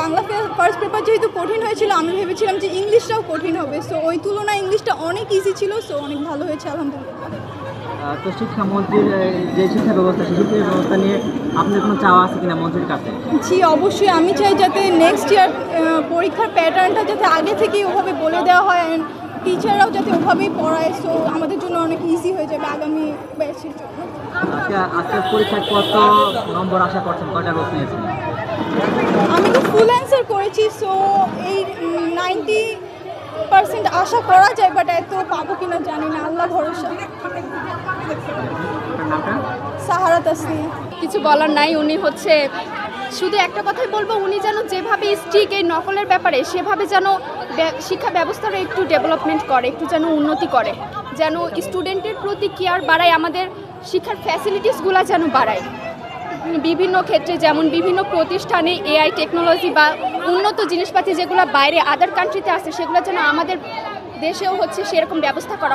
Bangla first paper যেহেতু কঠিন হয়েছিল, আমি ভেবেছিলাম যে ইংলিশটাও কঠিন হবে। সো ওই তুলনায় ইংলিশটা অনেক ইজি ছিল। সো অনেক ভালো হয়েছে আলহামদুলিল্লাহ। তো শিক্ষামন্ত্রীর যে শিক্ষা ব্যবস্থা, সেই শিক্ষা ব্যবস্থা নিয়ে আপনার কোনো চাওয়া আছে কিনা মন্ত্রীর কাছে? জি, অবশ্যই আমি চাই যাতে নেক্সট ইয়ার পরীক্ষার প্যাটার্নটা যাতে আগে থেকেই ওভাবে বলে দেওয়া হয়, অ্যান্ড টিচাররাও যাতে ওভাবেই পড়ায়। সো আমাদের জন্য অনেক ইজি হয়ে যাবে আগামী ব্যাচের জন্য। আজকের পরীক্ষায় কত নম্বর আশা করছেন, কয়টা গ্রুপ নিয়েছেন? আমি তো ফুল অ্যান্সার করেছি। সো এই 90% আশা করা যায়, বাট এত পাবো কিনা জানি না, আল্লাহ ভরসা। আপনার নামটা? সাহারা তাসনিয়া। কিছু বলার নাই। উনি হচ্ছে শুধু একটা কথাই বলবো, উনি যেন যেভাবে স্ট্রিক এই নকলের ব্যাপারে, সেভাবে যেন শিক্ষা ব্যবস্থার একটু ডেভেলপমেন্ট করে, একটু যেন উন্নতি করে, যেন স্টুডেন্টের প্রতি কেয়ার বাড়ায়, আমাদের শিক্ষার ফ্যাসিলিটিসগুলো যেন বাড়ায় বিভিন্ন ক্ষেত্রে। যেমন বিভিন্ন প্রতিষ্ঠানে এআই টেকনোলজি বা উন্নত জিনিসপাতি যেগুলো বাইরে আদার কান্ট্রিতে আছে, সেগুলো যেন আমাদের দেশেও হচ্ছে সেরকম ব্যবস্থা করা।